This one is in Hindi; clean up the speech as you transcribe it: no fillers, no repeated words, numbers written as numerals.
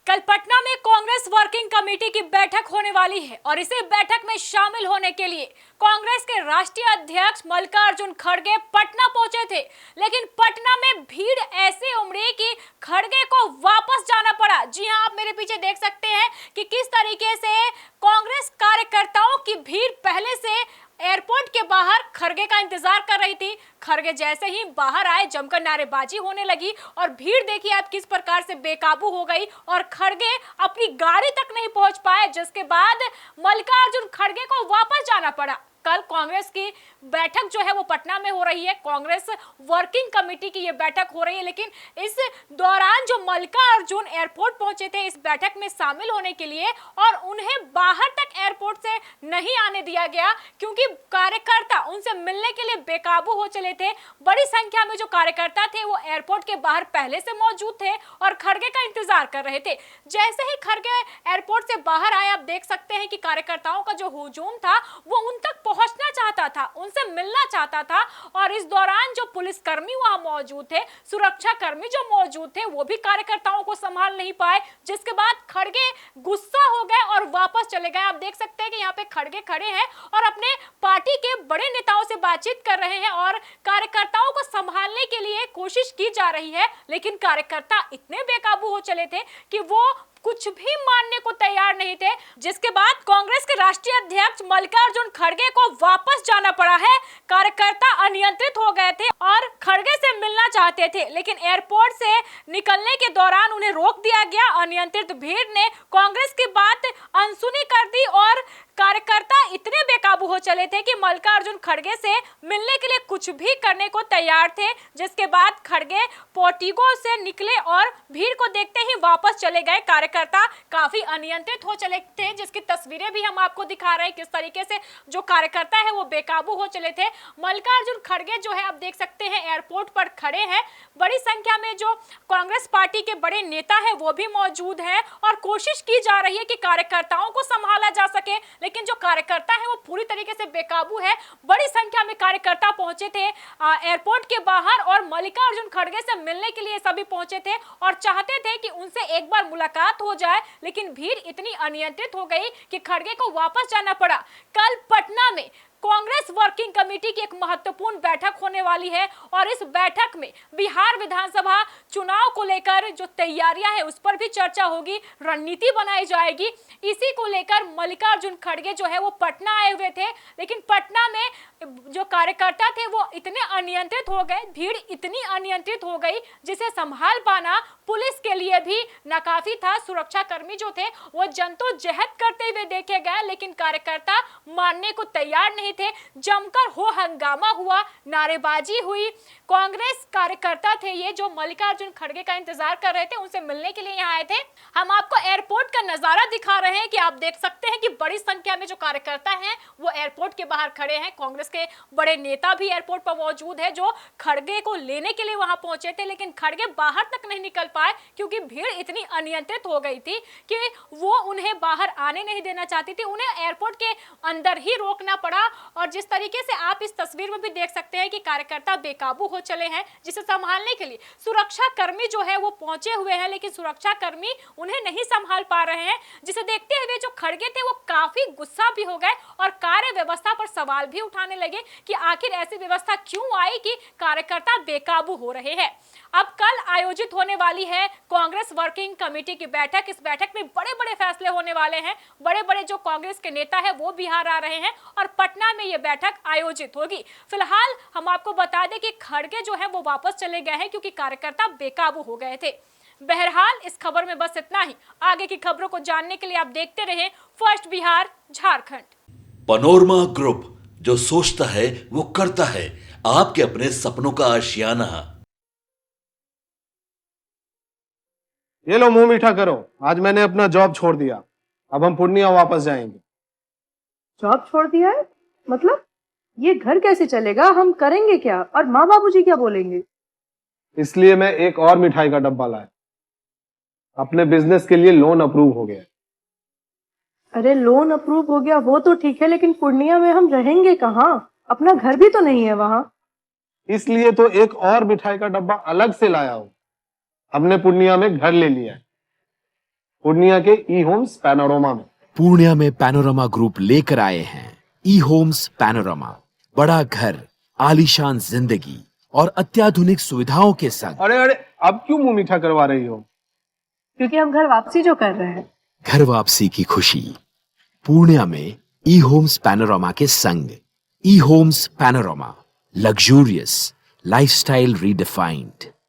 कल पटना में कांग्रेस वर्किंग कमेटी की बैठक होने वाली है और इसी बैठक में शामिल होने के लिए कांग्रेस के राष्ट्रीय अध्यक्ष मल्लिकार्जुन खड़गे पटना पहुंचे थे। लेकिन पटना में भीड़ ऐसे उमड़ी कि खड़गे को वापस जाना पड़ा। जी हां, आप मेरे पीछे देख सकते हैं कि किस तरीके से कांग्रेस कार्यकर्ताओं की भीड़ पहले से एयरपोर्ट के बाहर खड़गे का इंतजार कर रही थी। खड़गे जैसे ही बाहर आए जमकर नारेबाजी होने लगी और भीड़ देखिए आप किस प्रकार से बेकाबू हो गई और खड़गे अपनी गाड़ी तक नहीं पहुंच पाए, जिसके बाद मल्लिकार्जुन खड़गे को वापस जाना पड़ा। कल कांग्रेस की बैठक जो है वो पटना में हो रही है, कांग्रेस वर्किंग कमेटी की ये बैठक हो रही है। लेकिन इस दौरान जो मल्लिकार्जुन एयरपोर्ट पहुंचे थे इस बैठक में शामिल होने के लिए और उन्हें बाहर तक एयरपोर्ट से नहीं आने दिया गया क्योंकि कार्यकर्ता उनसे मिलने के लिए बेकाबू हो चले थे। बड़ी संख्या में जो कार्यकर्ता थे वो एयरपोर्ट के बाहर पहले से मौजूद थे और खड़गे का इंतजार कर रहे थे। जैसे ही खड़गे एयरपोर्ट से बाहर आए, आप देख सकते हैं कि कार्यकर्ताओं का जो हुजूम था वो उन तक पहुंचना चाहता था, उनसे मिलना चाहता था। और इस दौरान जो पुलिसकर्मी वहां मौजूद थे, सुरक्षा कर्मी जो मौजूद थे, वो भी कार्यकर्ताओं को संभाल नहीं पाए, जिसके बाद खड़गे गुस्सा हो गए और वापस चले गए। आप देख सकते हैं कि यहाँ पे खड़गे खड़े हैं और अपने पार्टी के बड़े नेताओं से बातचीत कर रहे हैं और कार्यकर्ताओं को संभालने के लिए कोशिश की जा रही है। लेकिन कार्यकर्ता इतने बेकाबू हो चले थे कि वो कुछ भी मानने को तैयार नहीं थे, जिसके बाद कांग्रेस के राष्ट्रीय अध्यक्ष मल्लिकार्जुन खड़गे को वापस जाना पड़ा है। कार्यकर्ता अनियंत्रित हो गए थे और खड़गे से मिलना चाहते थे, लेकिन एयरपोर्ट से निकलने के दौरान उन्हें रोक दिया गया। अनियंत्रित भीड़ ने कांग्रेस की बात अनसुनी कर दी और कार्यकर्ता इतने बेकाबू हो चले थे कि मल्लिकार्जुन खड़गे से मिलने के लिए कुछ भी करने को तैयार थे, जिसके बाद खड़गे पोर्टिको से निकले और भीड़ को देखते ही वापस चले गए। कार्यकर्ता काफी अनियंत्रित हो चले थे, जिसकी तस्वीरें भी हम आपको दिखा रहे हैं किस तरीके से जो कार्यकर्ता है वो बेकाबू हो चले थे। मल्लिकार्जुन खड़गे जो है आप देख सकते हैं एयरपोर्ट पर खड़े हैं। बड़ी संख्या में जो कांग्रेस पार्टी के बड़े नेता है वो भी मौजूद है और कोशिश की जा रही है कि कार्यकर्ताओं को संभाला जा सके, लेकिन जो कार्यकर्ता है वो पूरी तरीके से बेकाबू है। बड़ी संख्या में कार्यकर्ता पहुंचे थे एयरपोर्ट के बाहर और मल्लिकार्जुन खड़गे से मिलने के लिए सभी पहुंचे थे और चाहते थे कि उनसे एक बार मुलाकात हो जाए, लेकिन भीड़ इतनी अनियंत्रित हो गई कि खड़गे को वापस जाना पड़ा। कल पटना में कांग्रेस वर्किंग कमेटी की एक महत्वपूर्ण बैठक होने वाली है और इस बैठक में बिहार विधानसभा चुनाव को लेकर जो तैयारियां हैं उस पर भी चर्चा होगी, रणनीति बनाई जाएगी। इसी को लेकर मल्लिकार्जुन खड़गे जो है वो पटना आए हुए थे, लेकिन पटना में जो कार्यकर्ता थे वो इतने अनियंत्रित हो गए, भीड़ इतनी अनियंत्रित हो गई जिसे संभाल पाना पुलिस के लिए भी नाकाफी था। सुरक्षा कर्मी जो थे वो जद्दोजहद करते हुए देखे गए, लेकिन कार्यकर्ता मानने को तैयार नहीं थे। जमकर हो हंगामा हुआ, नारेबाजी हुई। कांग्रेस कार्यकर्ता थे ये जो मल्लिकार्जुन खड़गे का इंतजार कर रहे थे, उनसे मिलने के लिए यहाँ आए थे। हम आपको एयरपोर्ट का नजारा दिखा रहे हैं कि आप देख सकते हैं कि बड़ी संख्या में जो कार्यकर्ता हैं वो एयरपोर्ट के बाहर खड़े हैं। कांग्रेस के बड़े नेता भी एयरपोर्ट पर मौजूद है जो खड़गे को लेने के लिए वहां पहुंचे थे, लेकिन खड़गे बाहर तक नहीं निकल पाए क्योंकि भीड़ इतनी अनियंत्रित हो गई थी कि वो उन्हें बाहर आने नहीं देना चाहती थी, उन्हें एयरपोर्ट के अंदर ही रोकना पड़ा। और जिस तरीके से आप इस तस्वीर में भी देख सकते हैं कि कार्यकर्ता बेकाबू हो चले हैं, जिसे संभालने के लिए सुरक्षा कर्मी जो है वो पहुंचे हुए हैं, लेकिन सुरक्षा कर्मी उन्हें नहीं संभाल पा रहे हैं, जिसे देखते हुए जो खड़गे थे वो काफी गुस्सा भी हो गए और कार्य व्यवस्था पर सवाल भी उठाने लगे कि आखिर ऐसी व्यवस्था क्यों आई कि कार्यकर्ता बेकाबू हो रहे हैं। अब कल आयोजित होने वाली है कांग्रेस वर्किंग कमेटी की बैठक। इस बैठक में बड़े बड़े फैसले होने वाले हैं। बड़े बड़े जो कांग्रेस के नेता है वो बिहार आ रहे हैं और पटना में ये बैठक आयोजित होगी। फिलहाल हम आपको बता दें कि खड़गे जो है वो वापस चले गए हैं क्योंकि कार्यकर्ता बेकाबू हो गए थे। बहरहाल इस खबर में बस इतना ही। आगे की खबरों को जानने के लिए आप देखते रहें first Bihar Jharkhand. Panorama group, जो सोचता है वो करता है। आपके अपने सपनों का आशियाना। ये लो मुंह मीठा करो, आज मैंने अपना जॉब छोड़ दिया, अब हम पूर्णिया वापस जाएंगे। जॉब छोड़ दिया है? मतलब ये घर कैसे चलेगा, हम करेंगे क्या और माँ बाबूजी क्या बोलेंगे? इसलिए मैं एक और मिठाई का डब्बा लाया। अपने बिजनेस के लिए लोन अप्रूव हो गया। अरे लोन अप्रूव हो गया वो तो ठीक है, लेकिन पूर्णिया में हम रहेंगे कहाँ? अपना घर भी तो नहीं है वहाँ। इसलिए तो एक और मिठाई का डब्बा अलग से लाया हूं। हमने पूर्णिया में घर ले लिया है, पूर्णिया के ई होम्स पैनोरमा में। पूर्णिया में पैनोरमा ग्रुप लेकर आए हैं ई होम्स पैनोरमा। बड़ा घर, आलीशान जिंदगी और अत्याधुनिक सुविधाओं के संग। अरे अरे, अब क्यों मुंह मीठा करवा रही हो? क्योंकि हम घर वापसी जो कर रहे हैं। घर वापसी की खुशी पूर्णिया में ई होम्स पैनोरमा के संग। ई homes panorama, luxurious lifestyle redefined.